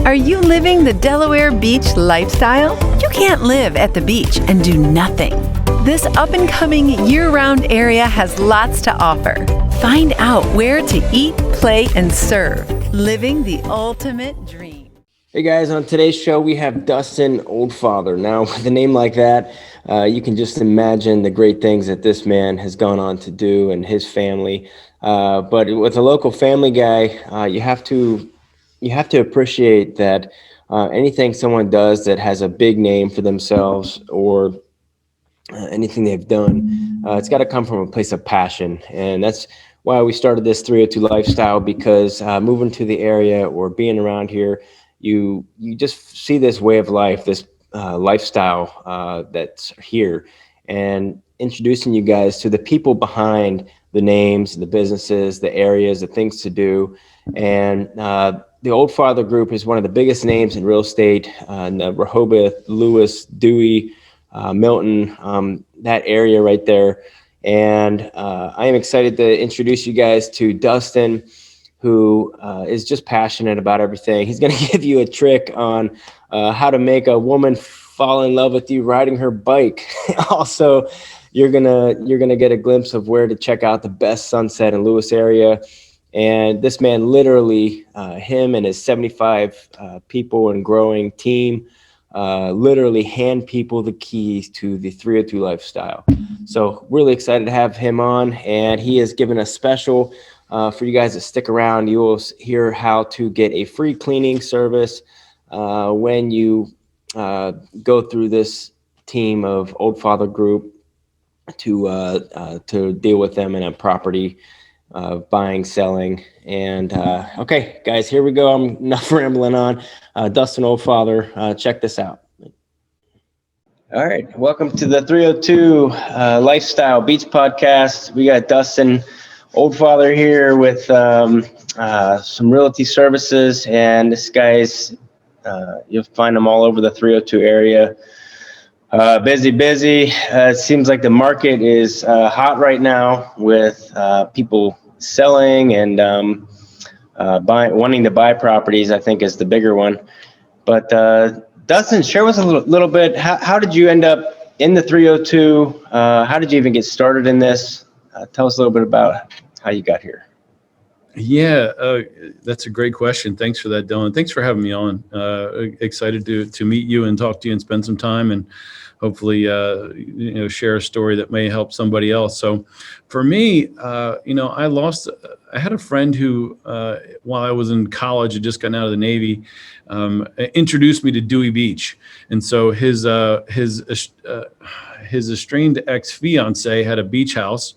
Are you living the Delaware beach lifestyle? You can't live at the beach and do nothing. This up-and-coming year-round area has lots to offer. Find out where to eat, play, and serve. Living the ultimate dream. Hey guys, on today's show we have Dustin Oldfather. Now, with a name like that, you can just imagine the great things that this man has gone on to do and his family. But with a local family guy, you have to appreciate that anything someone does that has a big name for themselves or anything they've done, it's got to come from a place of passion. And that's why we started this 302 lifestyle, because moving to the area or being around here, you just see this way of life, this lifestyle that's here, and introducing you guys to the people behind the names, the businesses, the areas, the things to do. And the Oldfather Group is one of the biggest names in real estate in the Rehoboth, Lewes, Dewey, Milton, that area right there. And I am excited to introduce you guys to Dustin, who is just passionate about everything. He's going to give you a trick on how to make a woman fall in love with you riding her bike. Also, you're gonna get a glimpse of where to check out the best sunset in Lewes area. And this man literally, him and his 75 people and growing team, literally hand people the keys to the 302 lifestyle. So really excited to have him on, and he has given a special for you guys to stick around. You will hear how to get a free cleaning service when you go through this team of Oldfather Group to deal with them in a property buying, selling. And okay, guys, here we go. I'm enough rambling on. Dustin Oldfather, check this out. All right, welcome to the 302 Lifestyle Beach Podcast. We got Dustin Oldfather here with some realty services, and this guy's you'll find him all over the 302 area. Busy. It seems like the market is hot right now with people selling and wanting to buy properties, I think, is the bigger one. But Dustin, share with us a little bit. How did you end up in the 302? How did you even get started in this? Tell us a little bit about how you got here. Yeah, that's a great question. Thanks for that, Dylan. Thanks for having me on. Excited to meet you and talk to you and spend some time and hopefully, share a story that may help somebody else. So for me, I had a friend who, while I was in college, had just gotten out of the Navy, introduced me to Dewey Beach. And so his estranged ex-fiance had a beach house.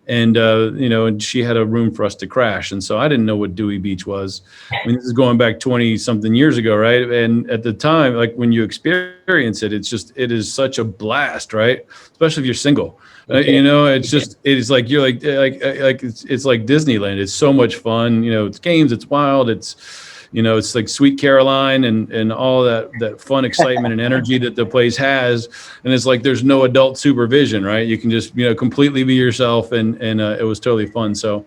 And, and she had a room for us to crash. And so I didn't know what Dewey Beach was. I mean, this is going back 20 something years ago. Right. And at the time, like when you experience it, it is such a blast, right? Especially if you're single, it's like, you're like it's like Disneyland. It's so much fun. It's games, it's wild. It's like Sweet Caroline and all that fun excitement and energy that the place has. And it's like there's no adult supervision, right? You can just, completely be yourself. And it was totally fun. So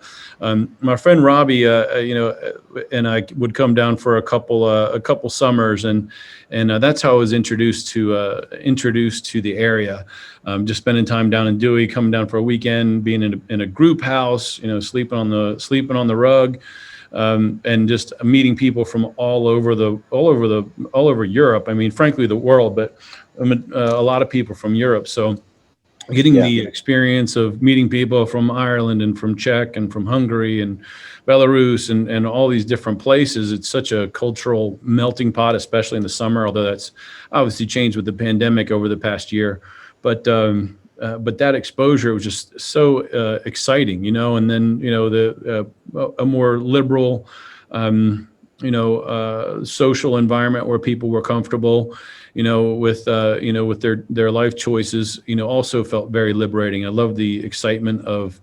my friend Robbie, and I would come down for a couple summers. And that's how I was introduced to the area. Just spending time down in Dewey, coming down for a weekend, being in a group house, sleeping on the rug. And just meeting people from all over Europe. I mean, frankly, the world, but a lot of people from Europe. So getting the experience of meeting people from Ireland and from Czech and from Hungary and Belarus and all these different places. It's such a cultural melting pot, especially in the summer, although that's obviously changed with the pandemic over the past year. But that exposure was just so exciting, and then, a more liberal, social environment where people were comfortable, with their life choices, also felt very liberating. I love the excitement of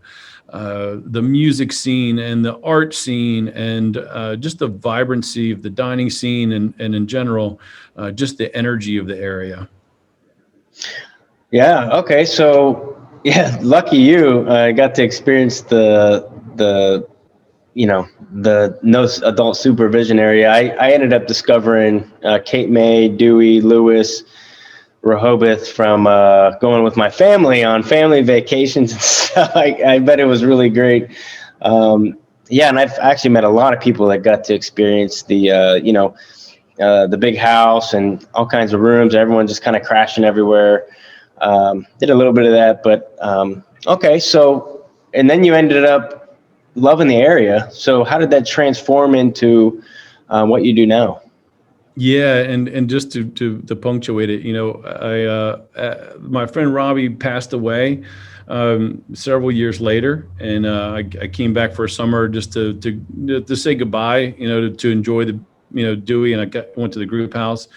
the music scene and the art scene and just the vibrancy of the dining scene and in general, just the energy of the area. Yeah. Okay. So, lucky you. I got to experience the the no adult supervision area, I ended up discovering Cape May, Dewey, Lewes, Rehoboth from going with my family on family vacations and stuff. I bet it was really great. Yeah, and I've actually met a lot of people that got to experience the big house and all kinds of rooms, everyone just kind of crashing everywhere. Did a little bit of that, but okay. So, and then you ended up loving the area. So how did that transform into what you do now? Yeah, and just to punctuate it, my friend Robbie passed away several years later, and I came back for a summer just to say goodbye, to enjoy the Dewey, and went to the group house.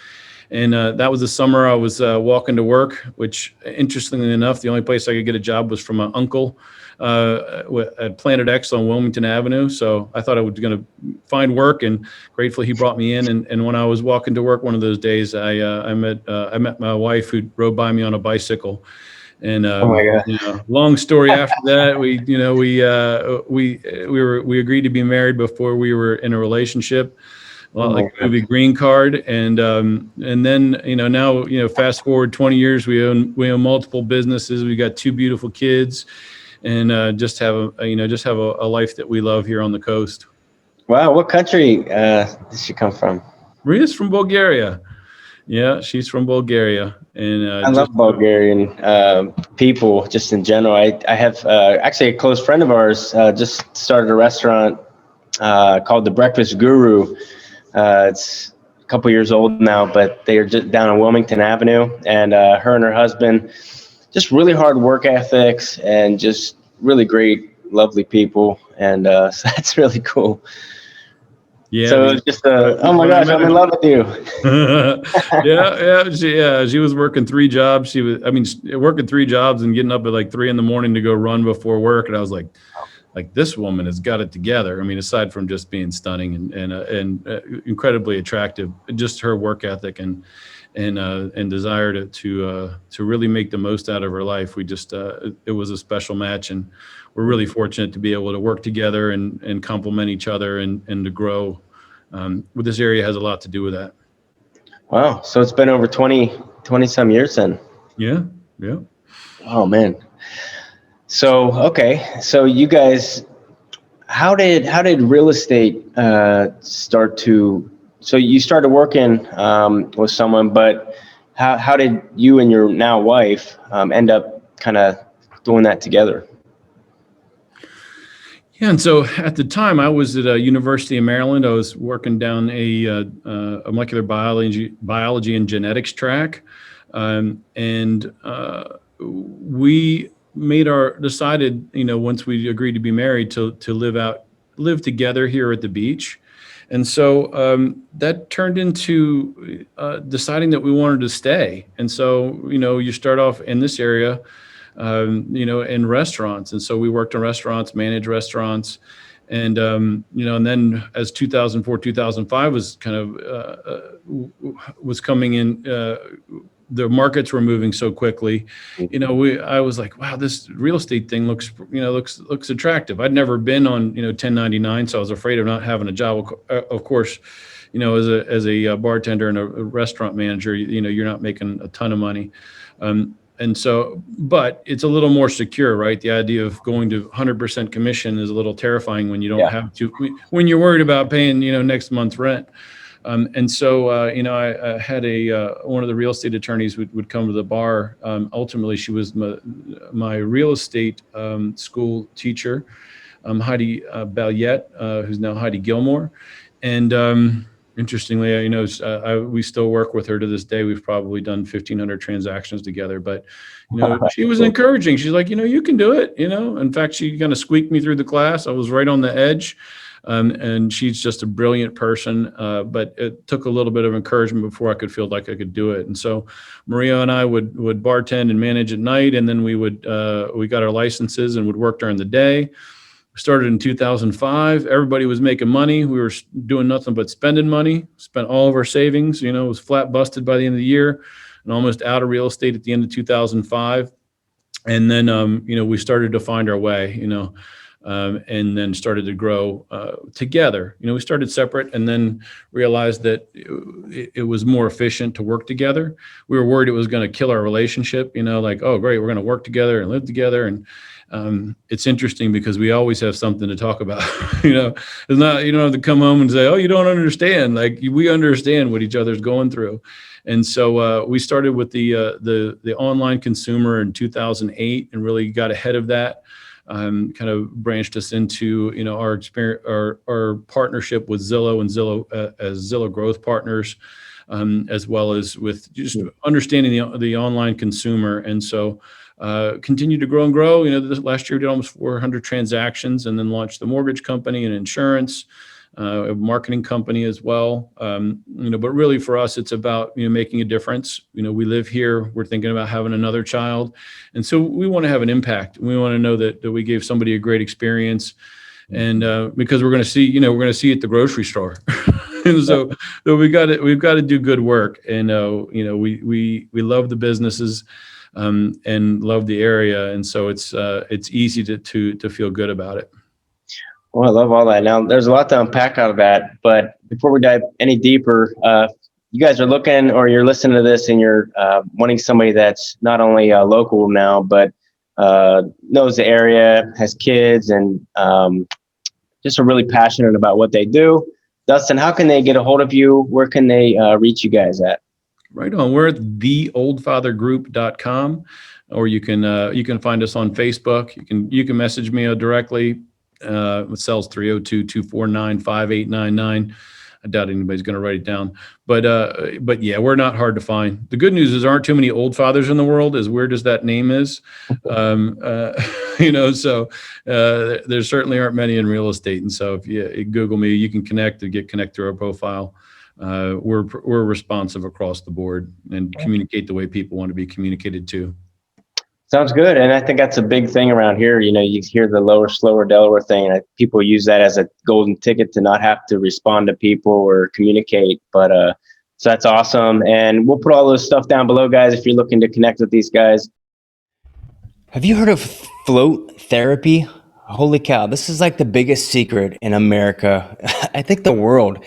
And that was the summer I was walking to work, which, interestingly enough, the only place I could get a job was from my uncle at Planet X on Wilmington Avenue. So I thought I was going to find work, and gratefully he brought me in. And when I was walking to work one of those days, I met my wife, who rode by me on a bicycle. And Oh my God. long story after that, we agreed to be married before we were in a relationship. Well, like the movie Green Card, and then now fast forward 20 years, we own multiple businesses. We got 2 beautiful kids, and just have a life that we love here on the coast. Wow, what country did she come from? Maria's from Bulgaria. Yeah, she's from Bulgaria, and I love Bulgarian people just in general. I have actually a close friend of ours just started a restaurant called the Breakfast Guru. It's a couple years old now, but they are just down on Wilmington Avenue, and her and her husband, just really hard work ethics and just really great, lovely people. And so that's really cool. Yeah. So it was just oh my gosh, I'm in love with you. She was working 3 jobs. Working 3 jobs and getting up at like 3 a.m. to go run before work. And I was like, this woman has got it together. I mean, aside from just being stunning and incredibly attractive, just her work ethic and desire to really make the most out of her life. We just it was a special match, and we're really fortunate to be able to work together and complement each other and to grow. This area has a lot to do with that. Wow. So it's been over 20 some years then. Yeah. Oh man. So, okay. So you guys, how did real estate start to, so you started working with someone, but how did you and your now wife end up kind of doing that together? Yeah, and so at the time I was at University of Maryland. I was working down a molecular biology and genetics track, and we decided, once we agreed to be married, to live together here at the beach. And so that turned into deciding that we wanted to stay. And so, you start off in this area, in restaurants. And so we worked in restaurants, managed restaurants. And, and then as 2004, 2005 was kind of, was coming in, the markets were moving so quickly. I was like, wow, this real estate thing looks attractive. I'd never been on, 1099. So I was afraid of not having a job. Of course, as a bartender and a restaurant manager, you're not making a ton of money. And so, but it's a little more secure, right? The idea of going to 100% commission is a little terrifying when you don't have to, when you're worried about paying, next month's rent. And so, I had one of the real estate attorneys would come to the bar. Ultimately, she was my real estate school teacher, Heidi Balliette, who's now Heidi Gilmore. And interestingly, we still work with her to this day. We've probably done 1,500 transactions together. But she was encouraging. She's like, you can do it. In fact, she kind of squeaked me through the class. I was right on the edge. And she's just a brilliant person, but it took a little bit of encouragement before I could feel like I could do it. And so Maria and I would bartend and manage at night, and then we got our licenses and would work during the day. We started in 2005. Everybody was making money. We were doing nothing but spending money, spent all of our savings, was flat busted by the end of the year and almost out of real estate at the end of 2005. And then, we started to find our way, and then started to grow together. We started separate and then realized that it was more efficient to work together. We were worried it was going to kill our relationship, like, oh, great, we're going to work together and live together. And it's interesting because we always have something to talk about. It's not, you don't have to come home and say, oh, you don't understand. Like, we understand what each other's going through. And so we started with the online consumer in 2008 and really got ahead of that. Kind of branched us into our experience, our partnership with Zillow and Zillow as Zillow growth partners, as well as with just understanding the online consumer. And so continued to grow and grow. This last year we did almost 400 transactions, and then launched the mortgage company and insurance, a marketing company as well. But really for us, it's about making a difference. We live here. We're thinking about having another child, and so we want to have an impact. We want to know that we gave somebody a great experience, and because we're going to see, we're going to see at the grocery store. And so we've got to do good work, and we love the businesses. And love the area, and so it's easy to feel good about it. Well, I love all that. Now, there's a lot to unpack out of that, but before we dive any deeper, you guys are looking, or you're listening to this, and you're wanting somebody that's not only local now, but knows the area, has kids, and just are really passionate about what they do. Dustin, how can they get a hold of you? Where can they reach you guys at? Right on. We're at theoldfathergroup.com, or you can find us on Facebook. You can message me directly. It sells 302-249-5899. I doubt anybody's going to write it down, but yeah, we're not hard to find. The good news is there aren't too many Oldfathers in the world, as weird as that name is. So there certainly aren't many in real estate. And so if you Google me, you can get connect through our profile. We're responsive across the board and communicate the way people want to be communicated to. Sounds good. And I think that's a big thing around here. You hear the lower, slower Delaware thing, and people use that as a golden ticket to not have to respond to people or communicate. But so that's awesome. And we'll put all this stuff down below, guys, if you're looking to connect with these guys. Have you heard of float therapy? Holy cow. This is like the biggest secret in America. I think the world.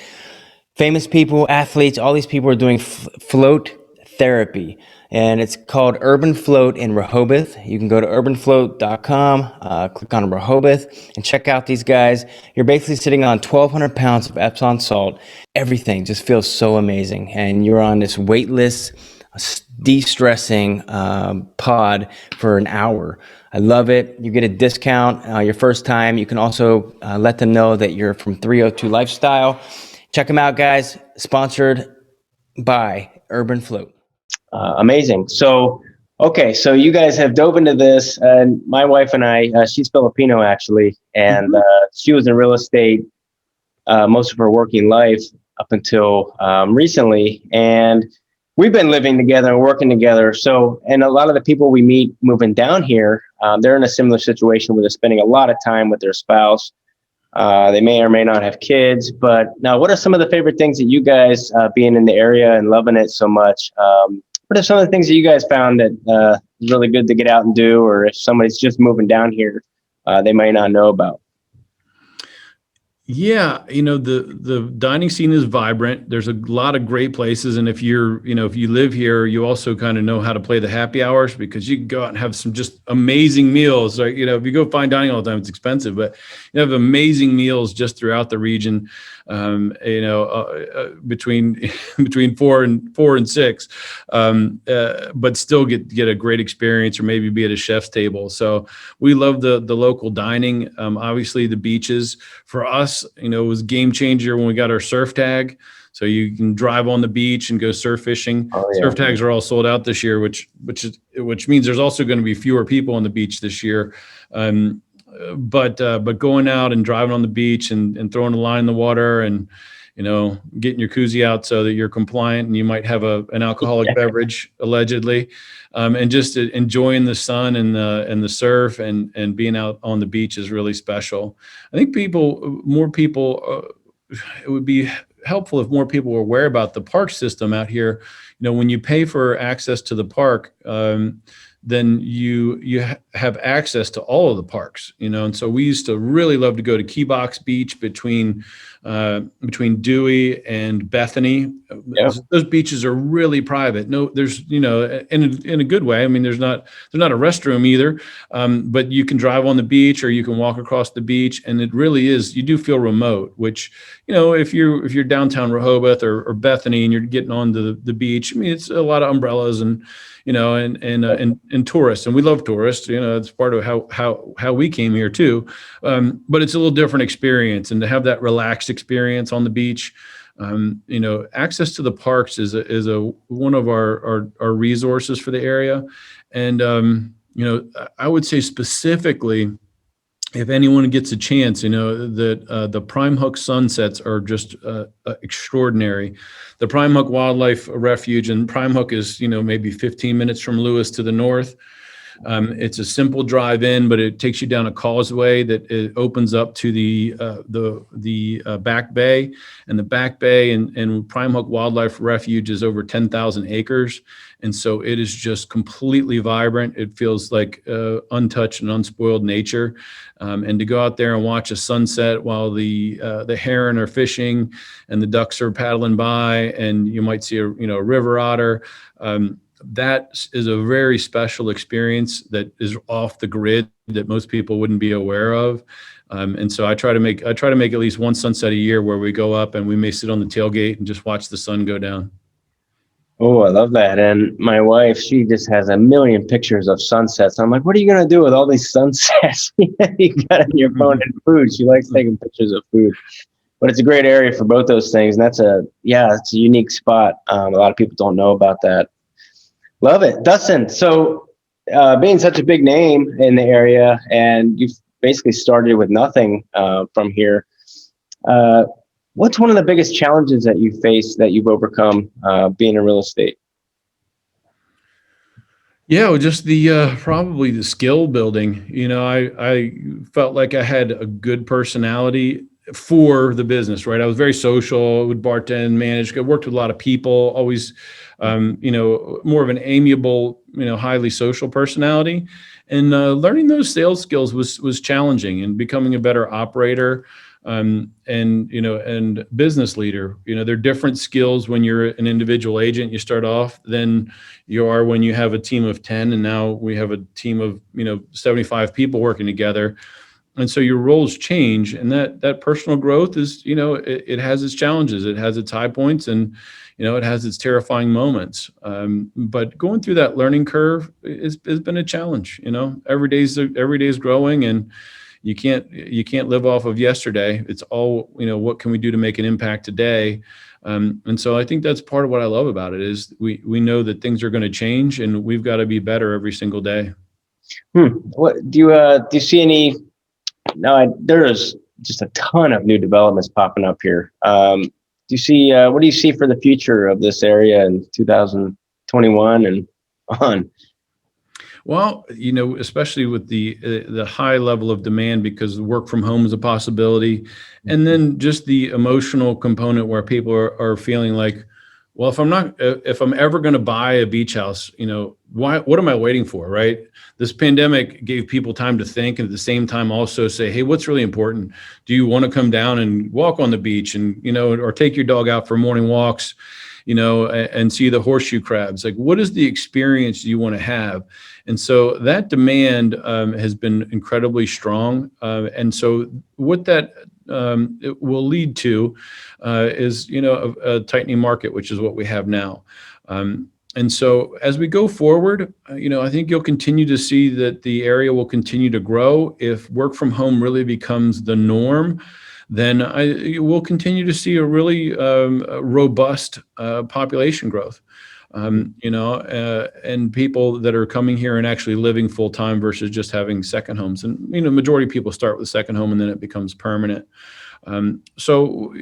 Famous people, athletes, all these people are doing float therapy, and it's called Urban Float in Rehoboth. You can go to urbanfloat.com, click on Rehoboth, and check out these guys. You're basically sitting on 1,200 pounds of Epsom salt. Everything just feels so amazing, and you're on this weightless, de-stressing pod for an hour. I love it. You get a discount your first time. You can also let them know that you're from 302 Lifestyle. Check them out, guys. Sponsored by Urban Float. Amazing. So, okay. So you guys have dove into this, and my wife and I, she's Filipino actually, and she was in real estate most of her working life up until recently. And we've been living together and working together. So, and a lot of the people we meet moving down here, they're in a similar situation where they're spending a lot of time with their spouse. They may or may not have kids, but now what are some of the favorite things that you guys, being in the area and loving it so much, what are some of the things that you guys found that is really good to get out and do, or if somebody's just moving down here, they might not know about? Yeah, the dining scene is vibrant. There's a lot of great places, and if you live here, you also kind of know how to play the happy hours, because you can go out and have some just amazing meals. Like, if you go fine dining all the time, it's expensive, but you have amazing meals just throughout the region. Between 4 and 6, but still get a great experience, or maybe be at a chef's table. So we love the local dining. Obviously the beaches for us, it was a game changer when we got our surf tag. So you can drive on the beach and go surf fishing. Oh, yeah. Surf tags are all sold out this year, which means there's also going to be fewer people on the beach this year. But going out and driving on the beach and throwing a line in the water and, getting your koozie out so that you're compliant, and you might have an alcoholic beverage allegedly, and just enjoying the sun and the surf and being out on the beach is really special. I think more people, it would be helpful if more people were aware about the park system out here. When you pay for access to the park, then you have access to all of the parks, and so we used to really love to go to Key Box Beach between Dewey and Bethany. Yep. Those beaches are really private. No, there's, in a good way. I mean, there's not a restroom either, but you can drive on the beach or you can walk across the beach, and it really is, you do feel remote, which, if you're downtown Rehoboth or Bethany and you're getting onto the beach, I mean, it's a lot of umbrellas and tourists, and we love tourists. It's part of how we came here too. But it's a little different experience, and to have that relaxed experience on the beach, access to the parks is one of our resources for the area. And I would say specifically, if anyone gets a chance, that the Prime Hook Sunsets are just extraordinary. The Prime Hook Wildlife Refuge, and Prime Hook is, maybe 15 minutes from Lewes to the north. It's a simple drive in, but it takes you down a causeway that it opens up to the back bay, and the back bay and Prime Hook Wildlife Refuge is over 10,000 acres. And so it is just completely vibrant. It feels like untouched and unspoiled nature. And to go out there and watch a sunset while the heron are fishing and the ducks are paddling by, and you might see a river otter. That is a very special experience that is off the grid that most people wouldn't be aware of. And so I try to make at least one sunset a year where we go up and we may sit on the tailgate and just watch the sun go down. Oh, I love that. And my wife, she just has a million pictures of sunsets. I'm like, what are you going to do with all these sunsets you got on your phone and food? She likes taking pictures of food. But it's a great area for both those things. And it's a unique spot. A lot of people don't know about that. Love it. Dustin, so being such a big name in the area, and you've basically started with nothing from here, what's one of the biggest challenges that you face that you've overcome being in real estate? Yeah, well, just probably the skill building. I felt like I had a good personality for the business, right? I was very social, would bartend, manage, I worked with a lot of people, always, more of an amiable, highly social personality. And learning those sales skills was challenging, and becoming a better operator and business leader. They're different skills when you're an individual agent. You start off than you are when you have a team of 10, and now we have a team of 75 people working together. And so your roles change, and that personal growth is, it has its challenges, it has its high points, and it has its terrifying moments. But going through that learning curve has been a challenge. Every day is growing, and you can't live off of yesterday. It's all, what can we do to make an impact today? And so I think that's part of what I love about it is we know that things are going to change, and we've got to be better every single day. What do you see any? No, there's just a ton of new developments popping up here. Do you see? What do you see for the future of this area in 2021 and on? Well, especially with the high level of demand, because work from home is a possibility, and then just the emotional component where people are feeling like, well, if I'm ever going to buy a beach house, what am I waiting for, right? This pandemic gave people time to think, and at the same time also say, hey, what's really important? Do you want to come down and walk on the beach and, or take your dog out for morning walks, and see the horseshoe crabs? Like, what is the experience you want to have? And so that demand has been incredibly strong. And so what that it will lead to is, a tightening market, which is what we have now. And so as we go forward, I think you'll continue to see that the area will continue to grow. If work from home really becomes the norm, then we'll continue to see a really robust population growth. And people that are coming here and actually living full time versus just having second homes. And majority of people start with a second home and then it becomes permanent. So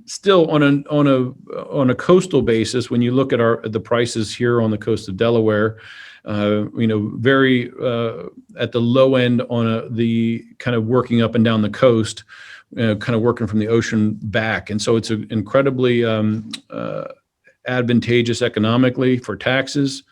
still on a coastal basis, when you look at the prices here on the coast of Delaware, very at the low end on the kind of working up and down the coast, kind of working from the ocean back. And so it's incredibly advantageous economically for taxes.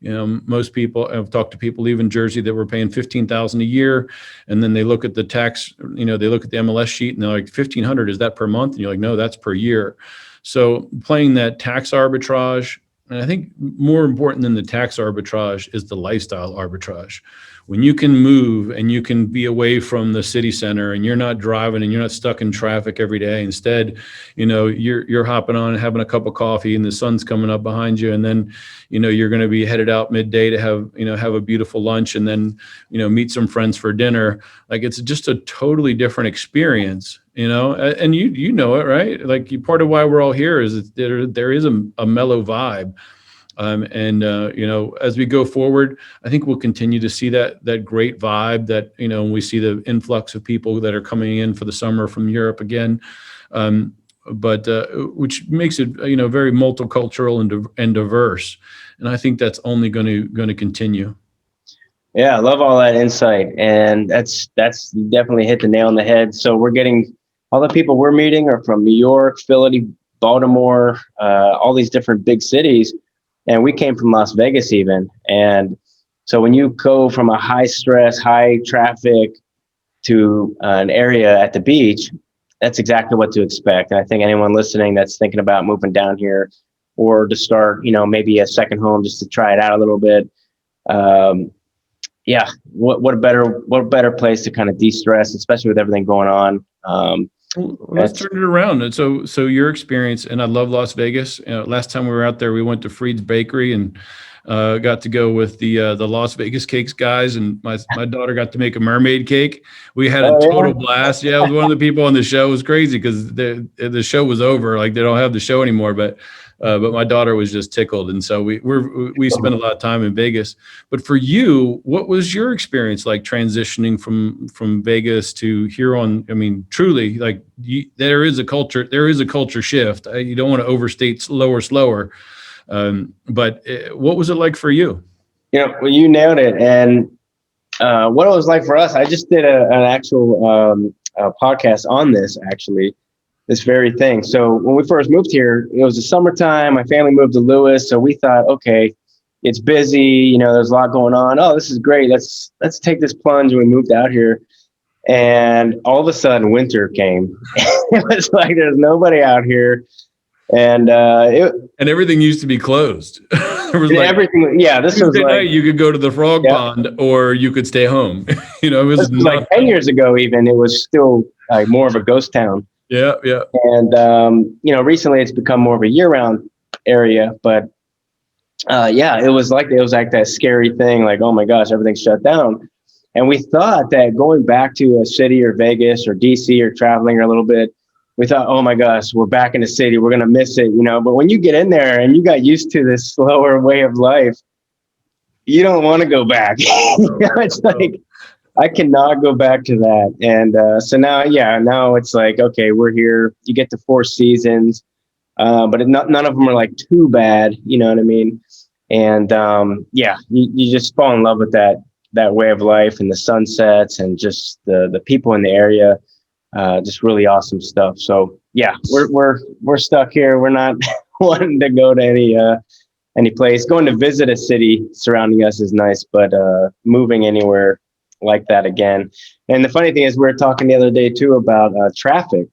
Most people, I've talked to people even in Jersey that were paying $15,000 a year, and then they look at the tax, they look at the MLS sheet and they're like, $1,500, is that per month? And you're like, no, that's per year. So playing that tax arbitrage, and I think more important than the tax arbitrage is the lifestyle arbitrage. When you can move and you can be away from the city center and you're not driving and you're not stuck in traffic every day. Instead, you're hopping on and having a cup of coffee and the sun's coming up behind you. And then, you're going to be headed out midday to have a beautiful lunch and then, meet some friends for dinner. Like, it's just a totally different experience, and you know it, right? Like, part of why we're all here is that there is a mellow vibe. As we go forward, I think we'll continue to see that great vibe that, we see the influx of people that are coming in for the summer from Europe again, but which makes it, very multicultural and diverse. And I think that's only going to continue. Yeah, I love all that insight. And that's you definitely hit the nail on the head. So we're getting all the people we're meeting are from New York, Philly, Baltimore, all these different big cities. And we came from Las Vegas even. And so when you go from a high stress, high traffic to an area at the beach, that's exactly what to expect. And I think anyone listening that's thinking about moving down here or to start, maybe a second home just to try it out a little bit. What a better place to kind of de-stress, especially with everything going on. Well, let's turn it around. And so your experience, and I love Las Vegas. Last time we were out there, we went to Freed's Bakery and got to go with the Las Vegas Cakes guys, and my daughter got to make a mermaid cake. We had a total blast. Yeah, one of the people on the show was crazy because the show was over. Like, they don't have the show anymore, but my daughter was just tickled, and so we spent a lot of time in Vegas. But for you, what was your experience like transitioning from Vegas to here on? I mean, truly, like, there is a culture shift. You don't want to overstate slower. But what was it like for you? Well, you nailed it. And what it was like for us, I just did an actual podcast on this very thing. So when we first moved here, it was the summertime. My family moved to Lewes. So we thought, okay, it's busy. There's a lot going on. Oh, this is great. Let's take this plunge. And we moved out here. And all of a sudden winter came. It was like, there's nobody out here. And everything used to be closed. There was everything. Yeah, this was like night you could go to the frog pond or you could stay home. It was like 10 years ago. Even it was still like more of a ghost town. Yeah. And recently it's become more of a year-round area. But it was like that scary thing. Like, oh my gosh, everything's shut down. And we thought that going back to a city or Vegas or DC or traveling a little bit, we thought, oh my gosh, we're back in the city. We're going to miss it, But when you get in there and you got used to this slower way of life, you don't want to go back. It's like, I cannot go back to that. And so now it's like, okay, we're here. You get the 4 seasons, but none of them are like too bad. You know what I mean? And you just fall in love with that way of life and the sunsets and just the people in the area. Just really awesome stuff. So we're stuck here. We're not wanting to go to any place. Going to visit a city surrounding us is nice, but moving anywhere like that again. And the funny thing is, we were talking the other day too about traffic.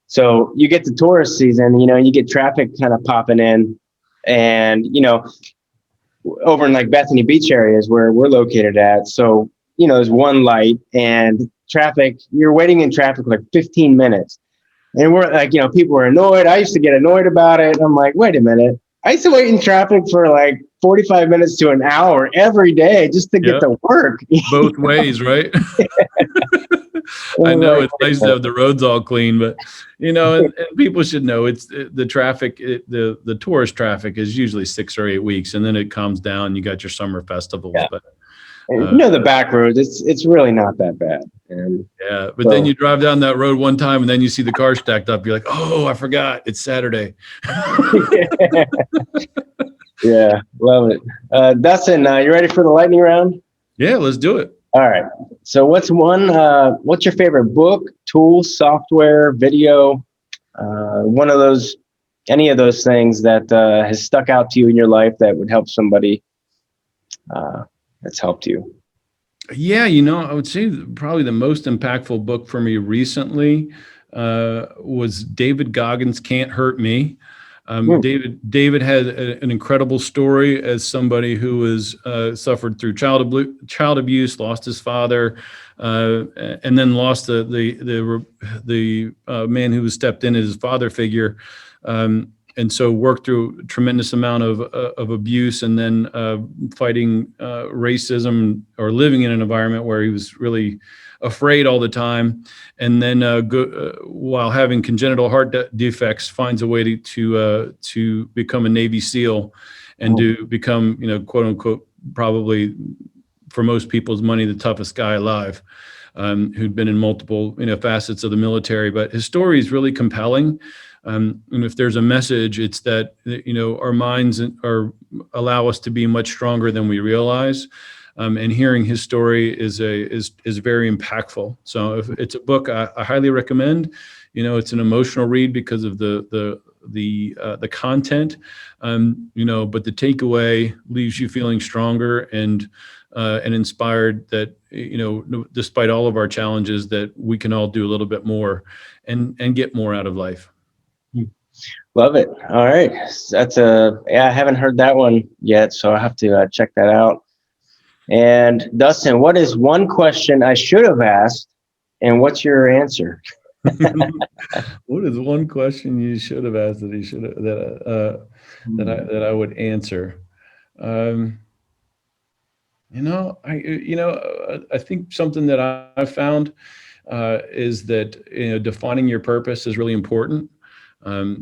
So you get the tourist season, you get traffic kind of popping in, and over in like Bethany Beach areas where we're located at. So there's one light and traffic, you're waiting in traffic for like 15 minutes. And we're like, people are annoyed. I used to get annoyed about it. I'm like, wait a minute. I used to wait in traffic for like 45 minutes to an hour every day just to get to work. Both ways, right? I know it's nice to have the roads all clean, but and people should know it's the traffic. The tourist traffic is usually 6 or 8 weeks, and then it calms down. You got your summer festivals, but the back roads, it's really not that bad. And but then you drive down that road one time and then you see the car stacked up. You're like, oh, I forgot it's Saturday. Yeah, love it. Dustin, you ready for the lightning round? Yeah, let's do it. All right. So what's your favorite book, tool, software, video, any of those things that has stuck out to you in your life that would help somebody that's helped you? Yeah, I would say probably the most impactful book for me recently was David Goggins' Can't Hurt Me. David had an incredible story as somebody who was suffered through child abuse, lost his father, and then lost the man who was stepped in as his father figure, and so worked through a tremendous amount of abuse, and then fighting racism, or living in an environment where he was really afraid all the time, and then while having congenital heart defects, finds a way to become a Navy SEAL, and to become, quote unquote, probably for most people's money, the toughest guy alive, who'd been in multiple facets of the military. But his story is really compelling. And if there's a message, it's that our minds allow us to be much stronger than we realize. And hearing his story is very impactful. So if it's a book I highly recommend. It's an emotional read because of the content, but the takeaway leaves you feeling stronger and inspired that despite all of our challenges, that we can all do a little bit more and get more out of life. Love it. All right, I haven't heard that one yet, so I have to check that out. And Dustin, what is one question I should have asked, and what's your answer? What is one question you should have asked that I would answer? I think something that I found is that defining your purpose is really important.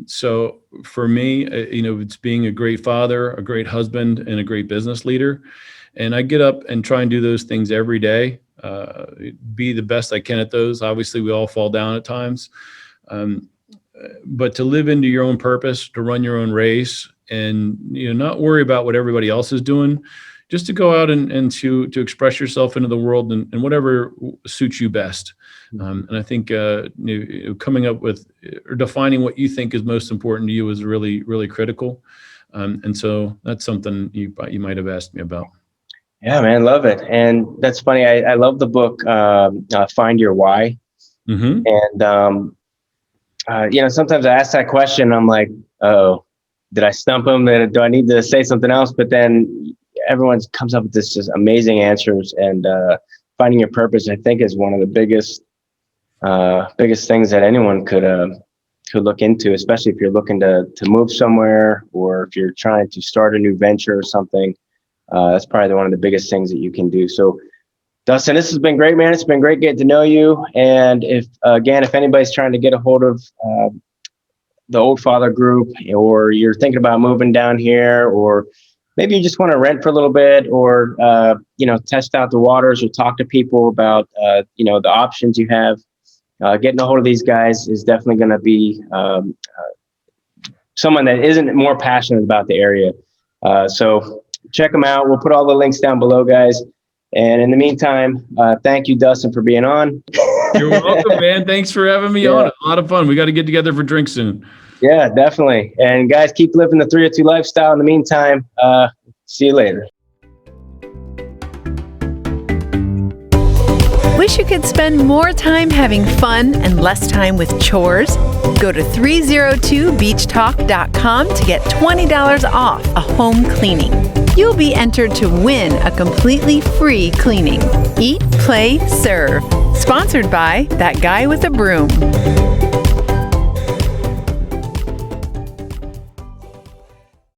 So for me, it's being a great father, a great husband, and a great business leader. And I get up and try and do those things every day, be the best I can at those. Obviously, we all fall down at times. But to live into your own purpose, to run your own race, and not worry about what everybody else is doing, just to go out and to express yourself into the world and whatever suits you best. And I think coming up with or defining what you think is most important to you is really, really critical. And so that's something you might have asked me about. Yeah, man, love it. And that's funny. I love the book, Find Your Why. Mm-hmm. And, sometimes I ask that question, I'm like, oh, did I stump him? Do I need to say something else? But then everyone comes up with this just amazing answers. And finding your purpose, I think, is one of the biggest things that anyone could look into, especially if you're looking to move somewhere, or if you're trying to start a new venture or something. That's probably one of the biggest things that you can do. So, Dustin, this has been great, man. It's been great getting to know you. And if anybody's trying to get a hold of the Oldfather Group, or you're thinking about moving down here, or maybe you just want to rent for a little bit, or test out the waters, or talk to people about the options you have, getting a hold of these guys is definitely going to be someone that isn't more passionate about the area. So check them out. We'll put all the links down below, guys. And in the meantime, thank you, Dustin, for being on. You're welcome, man. Thanks for having me on. A lot of fun. We got to get together for drinks soon. Yeah, definitely. And guys, keep living the 302 lifestyle. In the meantime, see you later. Wish you could spend more time having fun and less time with chores? Go to 302beachtalk.com to get $20 off a home cleaning. You'll be entered to win a completely free cleaning. Eat, play, serve. Sponsored by That Guy with a Broom.